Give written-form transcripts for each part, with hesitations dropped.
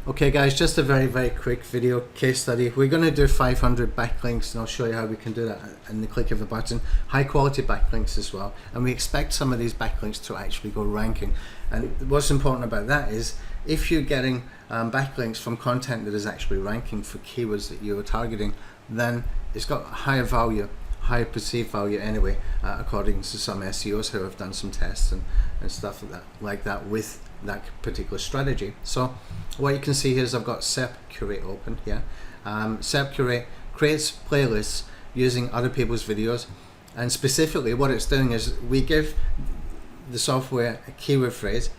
Okay guys, just a very quick video case study. We're going to do 500 backlinks and I'll show you how we can do that in the click of a button. High quality backlinks as well, and we expect some of these backlinks to actually go ranking. And what's important about that is if you're getting backlinks from content that is actually ranking for keywords that you're targeting, then it's got higher value, higher perceived value anyway, according to some SEOs who have done some tests and stuff like that with that particular strategy. So what you can see here is I've got SERPAttack open here. SERPAttack creates playlists using other people's videos, and specifically what it's doing is we give the software a keyword phrase,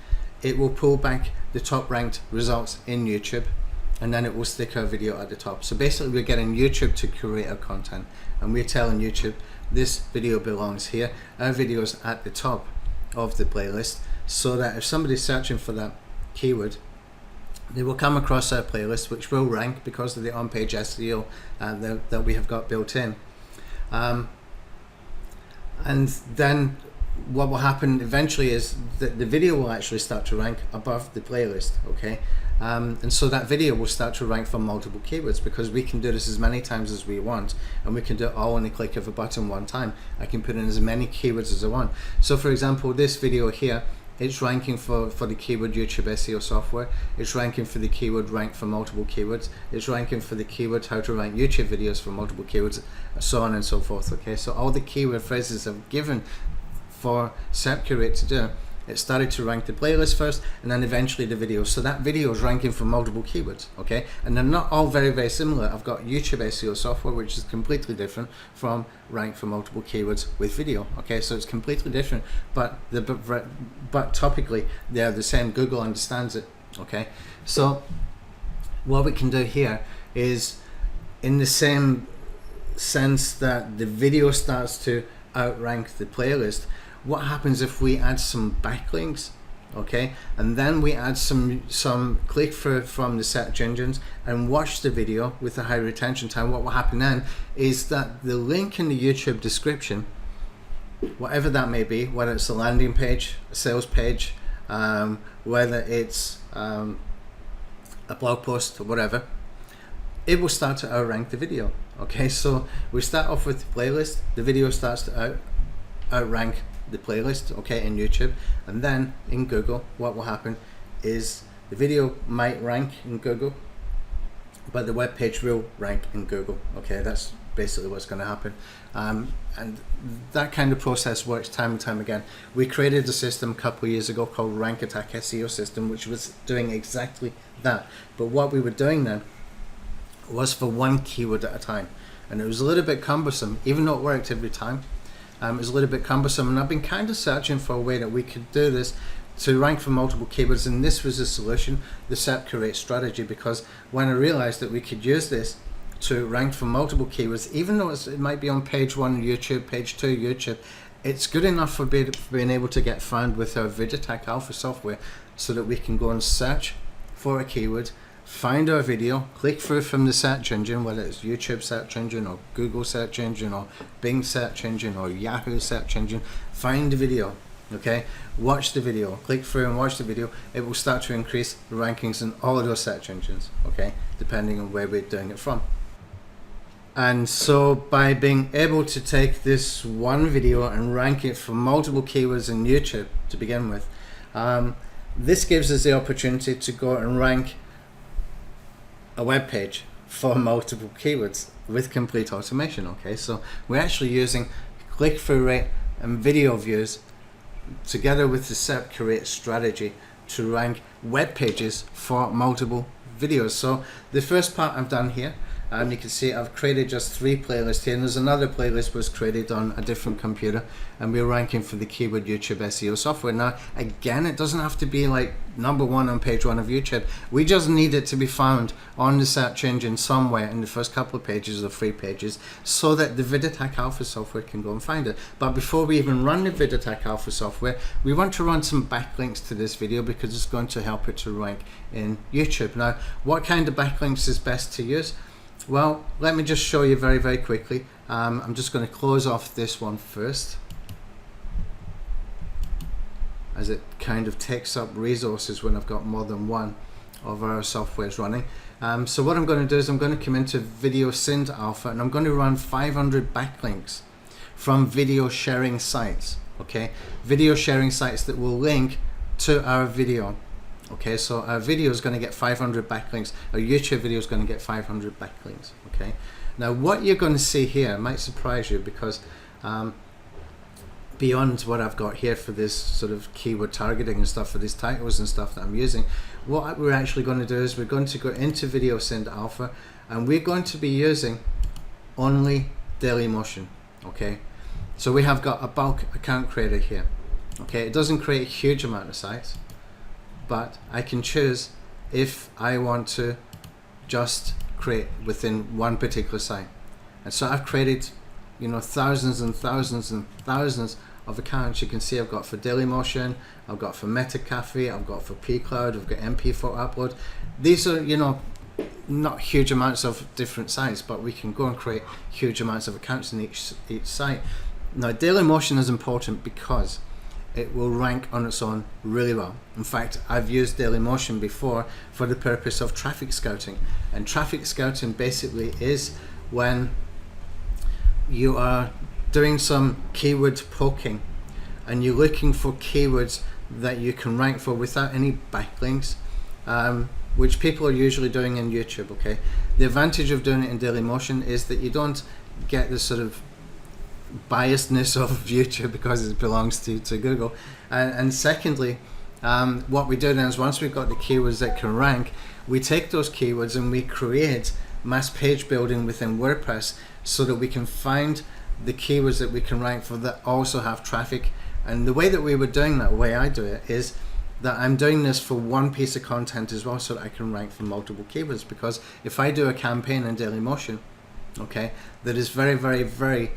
it will pull back the top ranked results in YouTube, and then it will stick our video at the top. So basically we're getting YouTube to curate our content, and we're telling YouTube this video belongs here, our video's at the top of the playlist, so that if somebody's searching for that keyword, they will come across our playlist, which will rank because of the on-page SEO that we have got built in. And then what will happen eventually is that the video will actually start to rank above the playlist, okay? And so that video will start to rank for multiple keywords, because we can do this as many times as we want, and we can do it all in the click of a button one time. I can put in as many keywords as I want. So for example, this video here, it's ranking for the keyword YouTube SEO software, it's ranking for the keyword rank for multiple keywords, it's ranking for the keyword how to rank YouTube videos for multiple keywords, so on and so forth, okay? So all the keyword phrases I've given for SERPAttack to do, it started to rank the playlist first and then eventually the video. So that video is ranking for multiple keywords, okay? And they're not all very similar. I've got YouTube SEO software, which is completely different from rank for multiple keywords with video, okay? So it's completely different, but topically they're the same. Google understands it, okay? So what we can do here is, in the same sense that the video starts to outrank the playlist, what happens if we add some backlinks, okay, and then we add some click through from the search engines and watch the video with a high retention time? What will happen then is that the link in the YouTube description, whatever that may be, whether it's a landing page, a sales page, whether it's a blog post or whatever, it will start to outrank the video, okay? So we start off with the playlist, the video starts to outrank the playlist, okay, in YouTube, and then in Google what will happen is the video might rank in Google, but the web page will rank in Google, okay? That's basically what's going to happen, and that kind of process works time and time again. We created a system a couple of years ago called SERPAttack SEO system, which was doing exactly that, but what we were doing then was for one keyword at a time, and it was a little bit cumbersome, even though it worked every time. It was a little bit cumbersome, and I've been kind of searching for a way that we could do this to rank for multiple keywords, and this was the solution, the SERPAttack strategy, because when I realized that we could use this to rank for multiple keywords, even though it might be on page 1 YouTube, page 2 YouTube, it's good enough for being able to get found with our SERPAttack Alpha software, so that we can go and search for a keyword, find our video, click through from the search engine, whether it's YouTube search engine or Google search engine or Bing search engine or Yahoo search engine, find the video, okay, watch the video, click through and watch the video. It will start to increase the rankings in all of those search engines, okay, depending on where we're doing it from. And so by being able to take this one video and rank it for multiple keywords in YouTube to begin with, this gives us the opportunity to go and rank a web page for multiple keywords with complete automation, okay? So we're actually using click-through rate and video views together with the SERPAttack strategy to rank web pages for multiple videos. So the first part I've done here, you can see I've created just 3 playlists here, and there's another playlist was created on a different computer, and we're ranking for the keyword YouTube SEO software. Now again, it doesn't have to be like #1 on page 1 of YouTube. We just need it to be found on the search engine somewhere in the first couple of pages or 3 pages, so that the SERPAttack Alpha software can go and find it. But before we even run the SERPAttack Alpha software, we want to run some backlinks to this video, because it's going to help it to rank in YouTube. Now, what kind of backlinks is best to use? Well, let me just show you very quickly. I'm just going to close off this one first, as it kind of takes up resources when I've got more than one. of our software is running. So what I'm going to do is I'm going to come into Video Sync Alpha, and I'm going to run 500 backlinks from video sharing sites. Okay, video sharing sites that will link to our video. Okay, so our video is going to get 500 backlinks. Our YouTube video is going to get 500 backlinks. Okay, now what you're going to see here might surprise you, because beyond what I've got here for this sort of keyword targeting and stuff, for these titles and stuff that I'm using, what we're actually going to do is we're going to go into Video Sync Alpha, and we're going to be using only Dailymotion. Okay, so we have got a bulk account creator here. Okay, it doesn't create a huge amount of sites, but I can choose if I want to just create within one particular site. And so I've created, you know, thousands and thousands and thousands of accounts. You can see I've got for Dailymotion, I've got for MetaCafe, I've got for pCloud, I've got MP4 Upload. These are, you know, not huge amounts of different sites, but we can go and create huge amounts of accounts in each site. Now Dailymotion is important because it will rank on its own really well. In fact, I've used Dailymotion before for the purpose of traffic scouting. And traffic scouting basically is when you are doing some keyword poking and you're looking for keywords that you can rank for without any backlinks, which people are usually doing in YouTube. Okay, the advantage of doing it in Dailymotion is that you don't get this sort of biasness of YouTube because it belongs to Google, and secondly, what we do then is once we've got the keywords that can rank, we take those keywords and we create mass page building within WordPress so that we can find the keywords that we can rank for that also have traffic. And the way that we were doing that, the way I do it, is that I'm doing this for one piece of content as well, so that I can rank for multiple keywords. Because if I do a campaign in Dailymotion, okay, that is very, very, very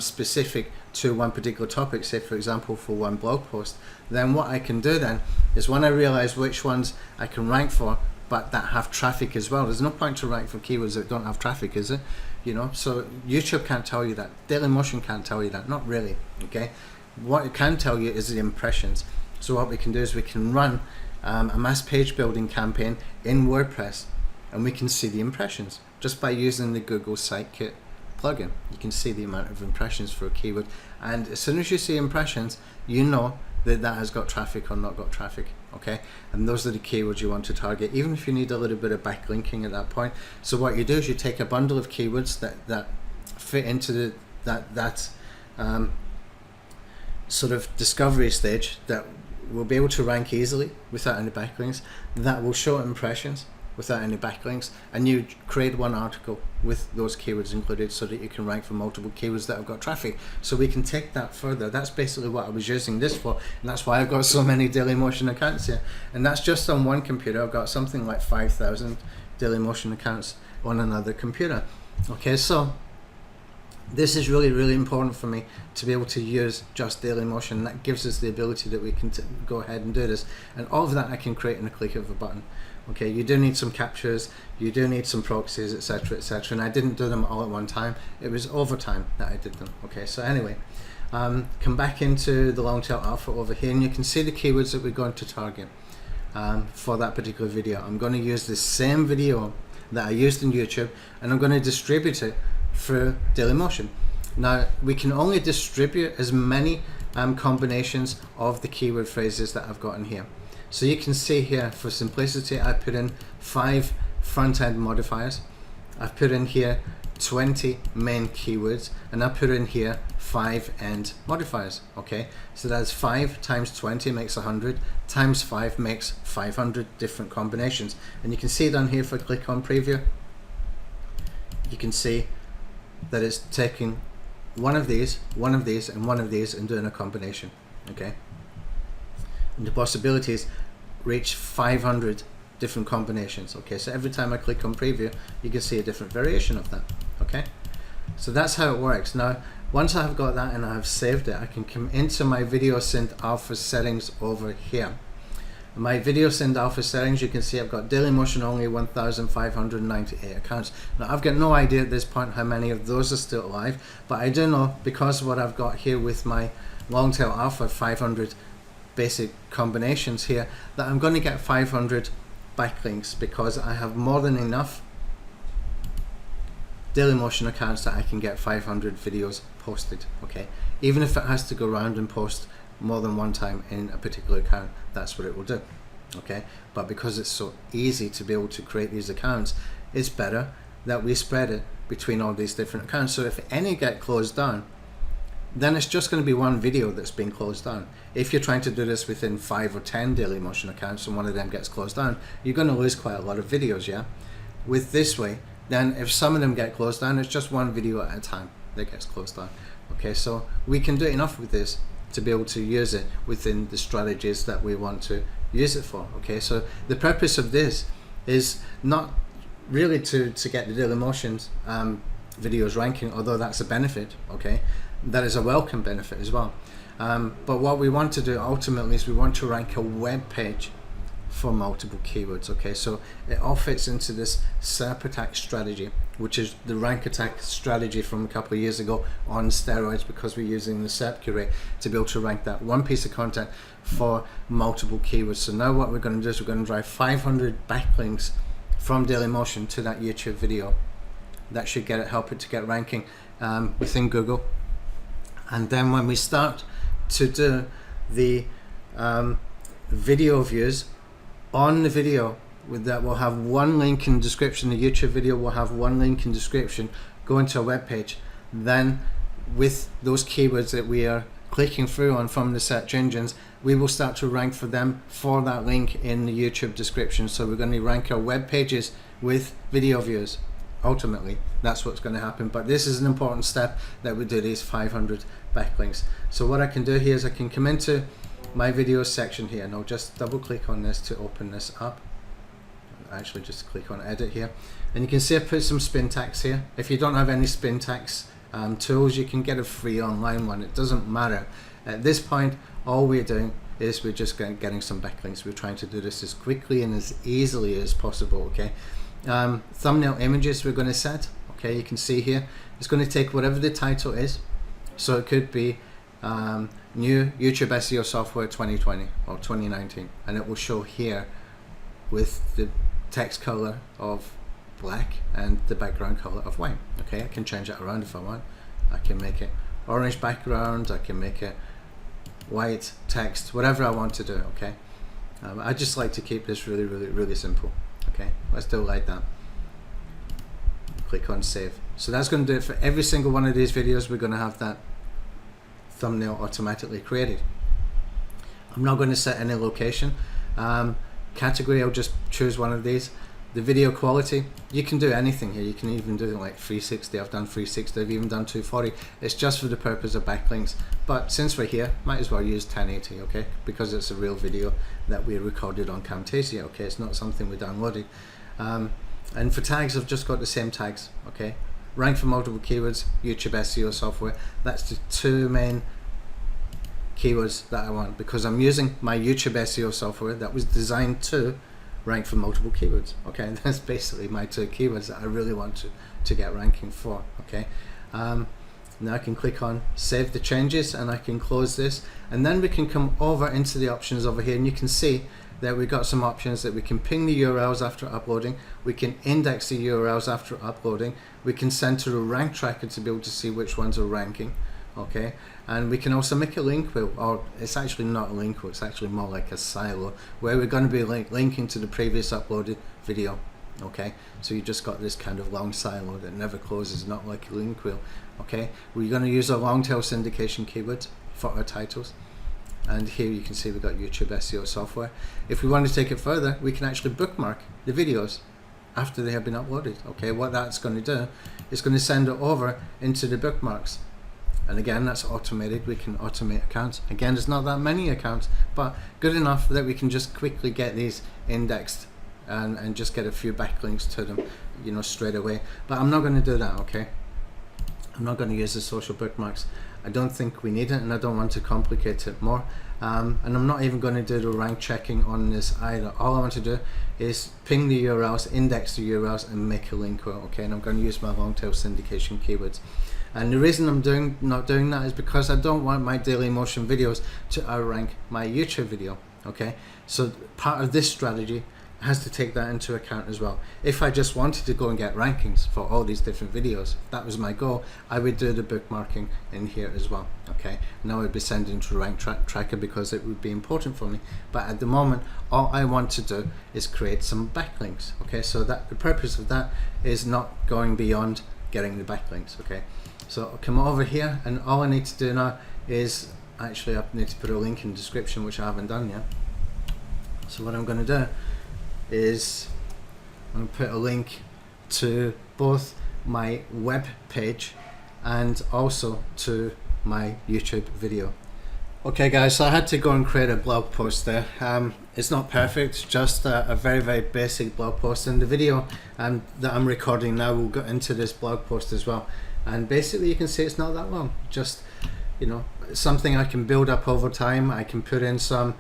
specific to one particular topic, say for example for one blog post, then what I can do then is when I realize which ones I can rank for but that have traffic as well, there's no point to rank for keywords that don't have traffic, is it? You know, so YouTube can't tell you that, Dailymotion can't tell you that, not really. Okay, what it can tell you is the impressions. So what we can do is we can run a mass page building campaign in WordPress, and we can see the impressions just by using the Google Sitekit plugin. You can see the amount of impressions for a keyword, and as soon as you see impressions, you know that that has got traffic or not got traffic. Okay, and those are the keywords you want to target, even if you need a little bit of backlinking at that point. So what you do is you take a bundle of keywords that fit into that sort of discovery stage, that will be able to rank easily without any backlinks, that will show impressions without any backlinks, and you create one article with those keywords included so that you can rank for multiple keywords that have got traffic. So we can take that further. That's basically what I was using this for, and that's why I've got so many Dailymotion accounts here. And that's just on one computer. I've got something like 5,000 Dailymotion accounts on another computer. Okay, so this is really, really important for me to be able to use just Dailymotion. That gives us the ability that we can go ahead and do this, and all of that I can create in a click of a button. Okay, you do need some captures, you do need some proxies, etc., etc., and I didn't do them all at one time. It was over time that I did them. Okay, so anyway, come back into the long tail alpha over here, and you can see the keywords that we're going to target for that particular video. I'm going to use the same video that I used in YouTube, and I'm going to distribute it through Dailymotion. Now, we can only distribute as many combinations of the keyword phrases that I've got in here. So you can see here, for simplicity, I put in 5 front-end modifiers. I've put in here 20 main keywords, and I put in here 5 end modifiers. Okay, so that's 5 times 20 makes 100, times 5 makes 500 different combinations. And you can see down here, if I click on preview, you can see that it's taking one of these, one of these, and one of these, and doing a combination. Okay, and the possibilities reach 500 different combinations. Okay, so every time I click on preview, you can see a different variation of that. Okay, so that's how it works. Now, once I've got that and I've saved it, I can come into my Video Sync Alpha settings over here. In my Video Sync Alpha settings, you can see I've got Dailymotion only 1,598 accounts. Now, I've got no idea at this point how many of those are still alive, but I do know, because of what I've got here with my Longtail Alpha 500 basic combinations here, that I'm going to get 500 backlinks because I have more than enough Dailymotion accounts that I can get 500 videos posted, okay? Even if it has to go around and post more than one time in a particular account, that's what it will do, okay? But because it's so easy to be able to create these accounts, it's better that we spread it between all these different accounts. So if any get closed down, then it's just going to be one video that's been closed down. If you're trying to do this within 5 or 10 Dailymotion accounts and one of them gets closed down, you're going to lose quite a lot of videos, yeah? With this way, then if some of them get closed down, it's just one video at a time that gets closed down. Okay, so we can do enough with this to be able to use it within the strategies that we want to use it for. Okay, so the purpose of this is not really to get the Dailymotion videos ranking, although that's a benefit, okay? That is a welcome benefit as well. But what we want to do ultimately is we want to rank a web page for multiple keywords, okay? So it all fits into this SERPAttack strategy, which is the rank attack strategy from a couple of years ago on steroids, because we're using the SERP curate to be able to rank that one piece of content for multiple keywords. So now what we're going to do is we're going to drive 500 backlinks from Dailymotion to that YouTube video. That should help it to get ranking within Google. And then when we start to do the video views on the video, with that we'll have one link in the description. The YouTube video will have one link in description, go into a web page. Then with those keywords that we are clicking through on from the search engines, we will start to rank for them for that link in the YouTube description. So we're going to rank our web pages with video views. Ultimately, that's what's going to happen. But this is an important step, that we do these 500 backlinks. So what I can do here is I can come into my videos section here, and I'll just double click on this to open this up. Actually just click on edit here, and you can see I put some spin tags here. If you don't have any spin tags tools, you can get a free online one. It doesn't matter. At this point, all we're doing is we're just getting some backlinks. We're trying to do this as quickly and as easily as possible, okay? Thumbnail images we're going to set, okay? You can see here it's going to take whatever the title is. So it could be new YouTube SEO software 2020 or 2019, and it will show here with the text color of black and the background color of white. Okay, I can change that around if I want. I can make it orange background, I can make it white text, whatever I want to do, okay? I just like to keep this really simple. Okay, let's do it like that. Click on save. So that's going to do it for every single one of these videos. We're going to have that thumbnail automatically created. I'm not going to set any location. Category, I'll just choose one of these. The video quality, you can do anything here. You can even do it like 360. I've done 360, I've even done 240. It's just for the purpose of backlinks. But since we're here, might as well use 1080, okay? Because it's a real video that we recorded on Camtasia, okay? It's not something we downloaded. And for tags, I've just got the same tags, okay? Rank for multiple keywords, YouTube SEO software. That's the two main keywords that I want, because I'm using my YouTube SEO software that was designed to rank for multiple keywords, okay? That's basically my two keywords that I really want to get ranking for, okay? Now I can click on save the changes, and I can close this, and then we can come over into the options over here, and you can see that we've got some options that we can ping the URLs after uploading, we can index the URLs after uploading, we can send to a rank tracker to be able to see which ones are ranking, okay? And we can also make a link wheel, or it's actually not a link wheel, it's actually more like a silo, where we're going to be linking to the previous uploaded video, okay? So you just got this kind of long silo that never closes, not like a link wheel, okay? We're going to use our long tail syndication keywords for our titles. And here you can see we've got YouTube SEO software. If we want to take it further, we can actually bookmark the videos after they have been uploaded. Okay, what that's going to do is going to send it over into the bookmarks. And again, that's automated. We can automate accounts. Again, there's not that many accounts, but good enough that we can just quickly get these indexed and just get a few backlinks to them, you know, straight away. But I'm not going to do that, okay? I'm not going to use the social bookmarks. I don't think we need it, and I don't want to complicate it more. And I'm not even going to do the rank checking on this either. All I want to do is ping the URLs, index the URLs, and make a link wheel, okay? And I'm going to use my long tail syndication keywords. And the reason I'm not doing that is because I don't want my Dailymotion videos to outrank my YouTube video, okay? So part of this strategy has to take that into account as well. If I just wanted to go and get rankings for all these different videos, if that was my goal, I would do the bookmarking in here as well. Okay, now I'd be sending to rank tracker because it would be important for me. But at the moment, all I want to do is create some backlinks. Okay, so that the purpose of that is not going beyond getting the backlinks. Okay, so I'll come over here, and all I need to do now is actually I need to put a link in the description, which I haven't done yet. So what I'm going to do is I'm going to put a link to both my web page and also to my YouTube video. Okay guys, so I had to go and create a blog post there. It's not perfect, just a very basic blog post, and the video that I'm recording now will go into this blog post as well. And basically you can see it's not that long, just, you know, something I can build up over time. I can put in some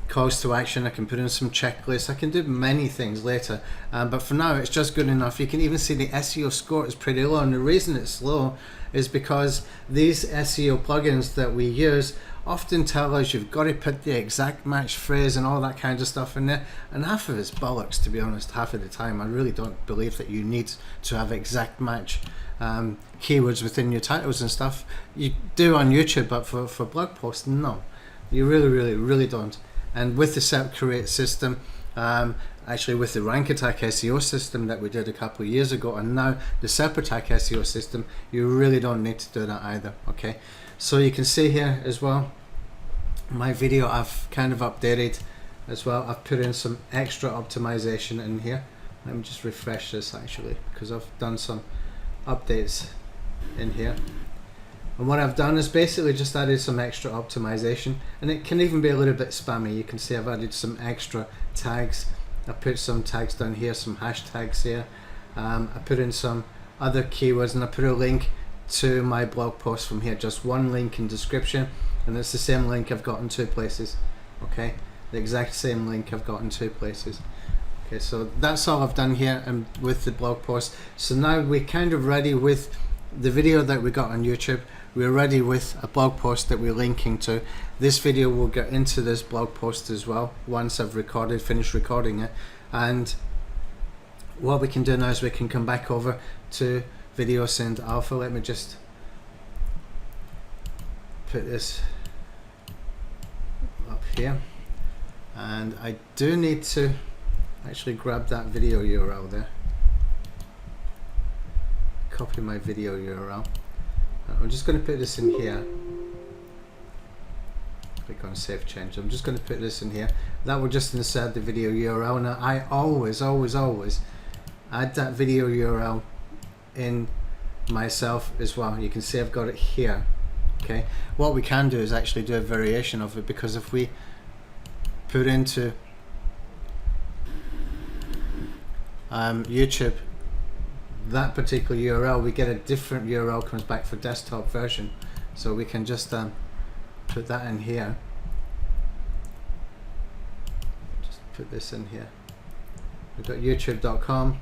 calls to action, I can put in some checklists, I can do many things later, but for now it's just good enough. You can even see the SEO score is pretty low, and the reason it's low is because these SEO plugins that we use often tell us you've got to put the exact match phrase and all that kind of stuff in there, and half of it's bollocks, to be honest. Half of the time I really don't believe that you need to have exact match keywords within your titles and stuff. You do on YouTube, but for blog posts, no, you really don't. And with the SERPAttack system, actually with the SERPAttack SEO system that we did a couple of years ago, and now the SERPAttack SEO system, you really don't need to do that either. Okay, so you can see here as well, my video I've kind of updated as well. I've put in some extra optimization in here. Let me just refresh this actually, because I've done some updates in here. And what I've done is basically just added some extra optimization, and it can even be a little bit spammy. You can see I've added some extra tags. I put some tags down here, some hashtags here. I put in some other keywords, and I put a link to my blog post from here. Just one link in description, and it's the same link I've got in two places. Okay, the exact same link I've got in two places. Okay, so that's all I've done here and with the blog post. So now we're kind of ready with the video that we got on YouTube. We're ready with a blog post that we're linking to. This video will get into this blog post as well once I've finished recording it. And what we can do now is we can come back over to Video Send Alpha. Let me just put this up here, and I do need to actually grab that video URL there, copy my video URL. I'm just going to put this in here. Click on Save Change. I'm just going to put this in here. That will just insert the video URL. Now I always add that video URL in myself as well. You can see I've got it here. Okay, what we can do is actually do a variation of it, because if we put into YouTube that particular URL, we get a different URL comes back for desktop version. So we can just put that in here. Just put this in here. We've got youtube.com,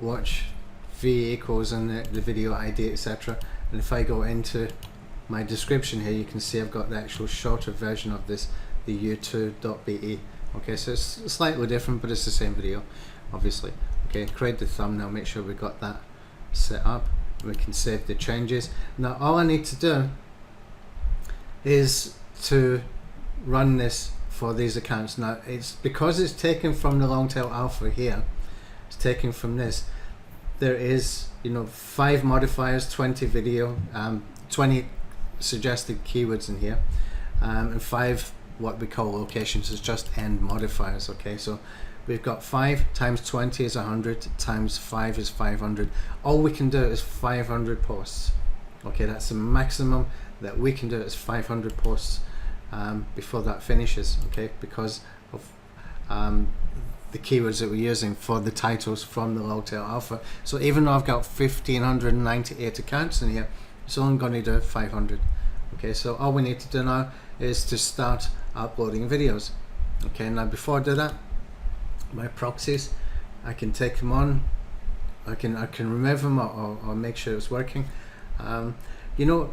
watch v equals and the video ID, etc. And if I go into my description here, you can see I've got the actual shorter version of this, the u2.be. Okay, so it's slightly different, but it's the same video, obviously. Okay, create the thumbnail, make sure we got that set up. We can save the changes. Now all I need to do is to run this for these accounts. Now it's because it's taken from the Longtail Alpha here, it's taken from this. There is, you know, 5 modifiers, 20 video, 20 suggested keywords in here, and 5 what we call locations. It's just end modifiers. Okay, so we've got 5 times 20 is 100 times 5 is 500. All we can do is 500 posts. Okay, that's the maximum that we can do, is 500 posts before that finishes. Okay, because of the keywords that we're using for the titles from the Longtail Alpha. So even though I've got 1598 accounts in here, it's only going to do 500. Okay, so all we need to do now is to start uploading videos. Okay, now before I do that, my proxies, I can take them on, I can remove them or make sure it's working. You know,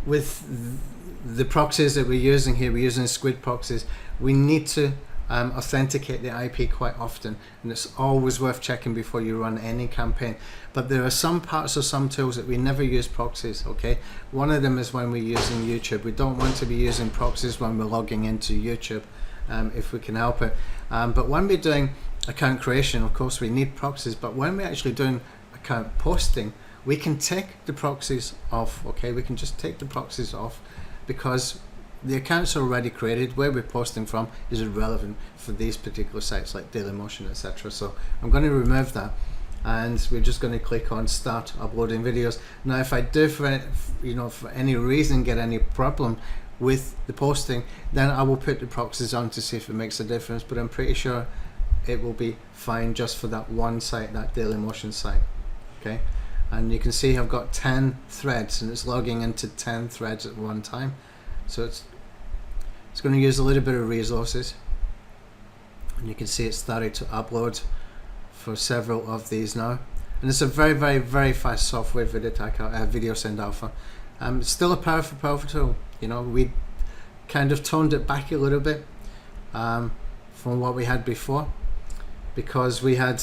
with the proxies that we're using here, we're using squid proxies, we need to authenticate the IP quite often, and it's always worth checking before you run any campaign. But there are some parts of some tools that we never use proxies, okay? One of them is when we're using YouTube. We don't want to be using proxies when we're logging into YouTube, if we can help it. But when we're doing account creation, of course we need proxies, but when we're actually doing account posting, we can take the proxies off, okay? We can just take the proxies off because the accounts are already created. Where we're posting from is irrelevant for these particular sites like Dailymotion, etc. So I'm going to remove that, and we're just going to click on start uploading videos. Now if I do for any reason get any problem with the posting, then I will put the proxies on to see if it makes a difference, but I'm pretty sure it will be fine just for that one site, that Dailymotion site, okay? And you can see I've got 10 threads, and it's logging into 10 threads at one time. So it's going to use a little bit of resources, and you can see it started to upload for several of these now. And it's a very, very, very fast software, Video Send Alpha. It's still a powerful tool. You know, we kind of toned it back a little bit from what we had before, because we had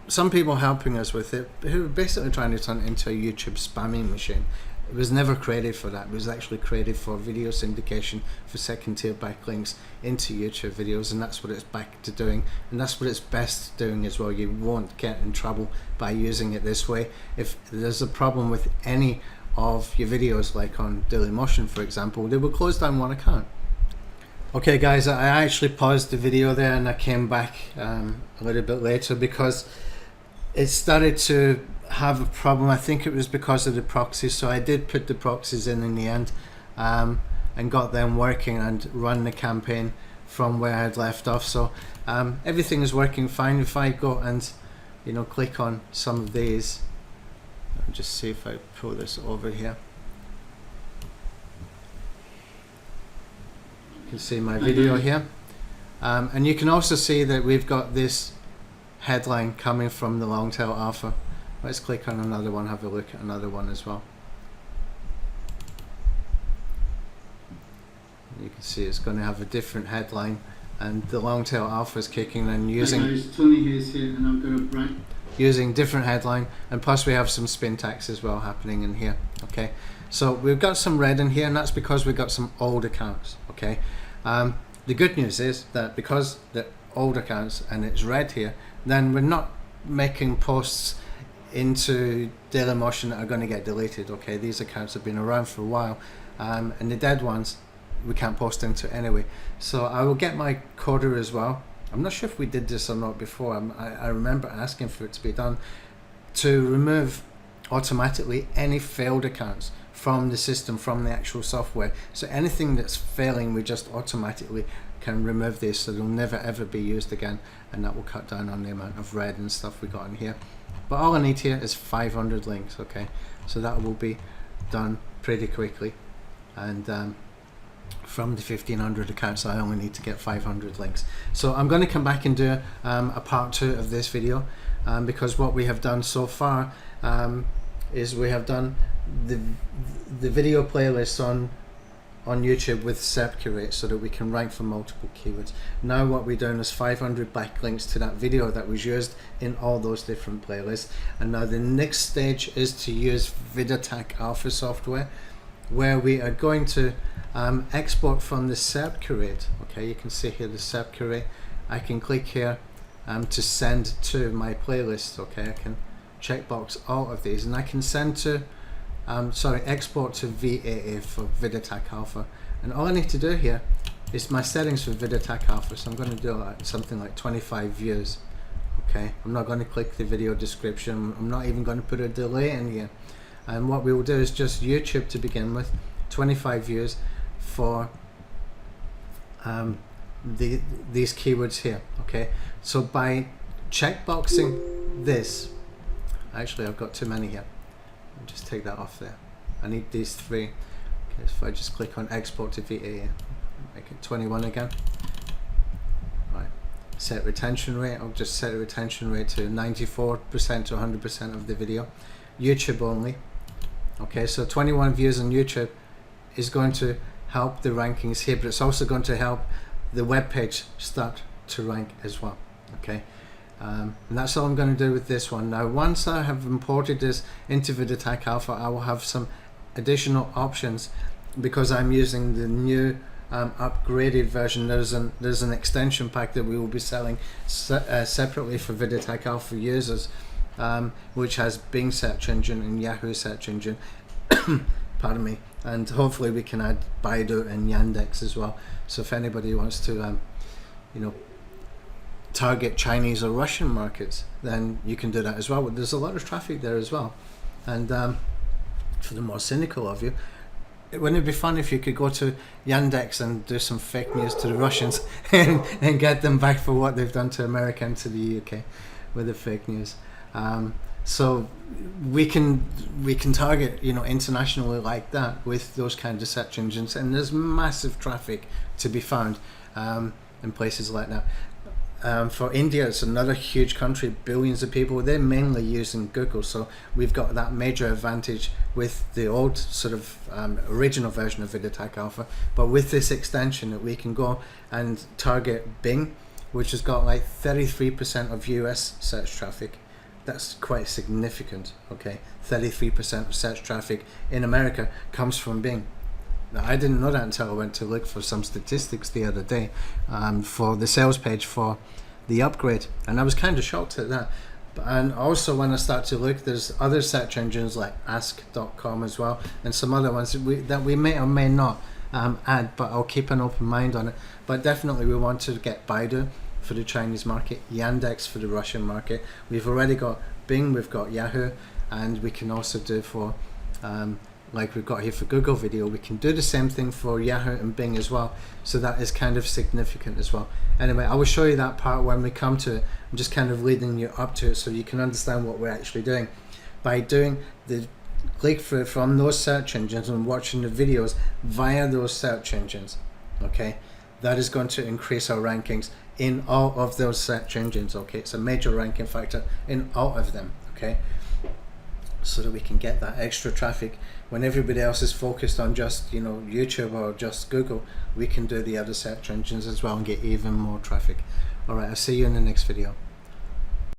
some people helping us with it who were basically trying to turn it into a YouTube spamming machine. It was never created for that. It was actually created for video syndication, for second tier backlinks into YouTube videos, and that's what it's back to doing, and that's what it's best doing as well. You won't get in trouble by using it this way. If there's a problem with any of your videos, like on Dailymotion for example, they will close down one account. Okay guys, I actually paused the video there and I came back a little bit later because it started to have a problem. I think it was because of the proxies, so I did put the proxies in the end, and got them working and run the campaign from where I had left off. So everything is working fine. If I go and click on some of these, I'll just see if I pull this over here. You can see my video here, and you can also see that we've got this headline coming from the long tail alpha. Let's click on another one, have a look at another one as well. You can see it's going to have a different headline, and the long tail alpha is kicking and using. Hey guys, Tony Hayes here, and I've got a brand. Using different headline, and plus we have some spin tags as well happening in here. Okay, so we've got some red in here, and that's because we've got some old accounts. Okay, the good news is that because they're old accounts and it's red here, then we're not making posts into Dailymotion that are going to get deleted. Okay, these accounts have been around for a while, and the dead ones we can't post into anyway. So I will get my coder as well. I'm not sure if we did this or not before. I remember asking for it to be done, to remove automatically any failed accounts from the system, from the actual software. So anything that's failing, we just automatically can remove this, so they'll never ever be used again, and that will cut down on the amount of red and stuff we got in here. But all I need here is 500 links, okay? So that will be done pretty quickly, and from the 1500 accounts I only need to get 500 links. So I'm going to come back and do a part 2 of this video, because what we have done so far is we have done the video playlists on YouTube with SERPAttack, so that we can rank for multiple keywords. Now what we're doing is 500 backlinks to that video that was used in all those different playlists. And now the next stage is to use SERPAttack Alpha software, where we are going to export from the SERPAttack. Okay, you can see here the SERPAttack. I can click here to send to my playlist. Okay, I can checkbox all of these, and I can send to export to VAA for SERPAttack Alpha. And all I need to do here is my settings for SERPAttack Alpha. So I'm going to do something like 25 views. Okay, I'm not going to click the video description. I'm not even going to put a delay in here. And what we will do is just YouTube to begin with, 25 views for these keywords here. Okay, so by checkboxing this, actually I've got too many here. I'll just take that off there. I need these 3. Okay, so if I just click on export to VA, make it 21 again. Right. Set retention rate. I'll just set a retention rate to 94% to 100% of the video. YouTube only. Okay, so 21 views on YouTube is going to help the rankings here, but it's also going to help the web page start to rank as well. Okay, and that's all I'm going to do with this one. Now, once I have imported this into SERPAttack Alpha, I will have some additional options because I'm using the new upgraded version. There's an extension pack that we will be selling separately for SERPAttack Alpha users, which has Bing search engine and Yahoo search engine. Pardon me. And hopefully we can add Baidu and Yandex as well. So if anybody wants to, target Chinese or Russian markets, then you can do that as well. But there's a lot of traffic there as well. And for the more cynical of you, wouldn't it be fun if you could go to Yandex and do some fake news to the Russians and get them back for what they've done to America and to the UK with the fake news? So we can target internationally like that with those kinds of search engines, and there's massive traffic to be found in places like that. For India, it's another huge country, billions of people. They're mainly using Google, so we've got that major advantage with the old sort of original version of SERPAttack Alpha. But with this extension, that we can go and target Bing, which has got like 33% of US search traffic. That's quite significant. Okay, 33% of search traffic in America comes from Bing. Now, I didn't know that until I went to look for some statistics the other day for the sales page for the upgrade, and I was kind of shocked at that. And also when I start to look, there's other search engines like ask.com as well, and some other ones that we may or may not add, but I'll keep an open mind on it. But definitely we want to get Baidu for the Chinese market, Yandex for the Russian market. We've already got Bing, we've got Yahoo, and we can also do for like we've got here for Google Video, we can do the same thing for Yahoo and Bing as well. So that is kind of significant as well. Anyway, I will show you that part when we come to it. I'm just kind of leading you up to it so you can understand what we're actually doing. By doing the click through from those search engines and watching the videos via those search engines, okay, that is going to increase our rankings in all of those search engines. Okay, it's a major ranking factor in all of them. Okay, so that we can get that extra traffic when everybody else is focused on just YouTube or just Google. We can do the other search engines as well and get even more traffic. All right, I'll see you in the next video.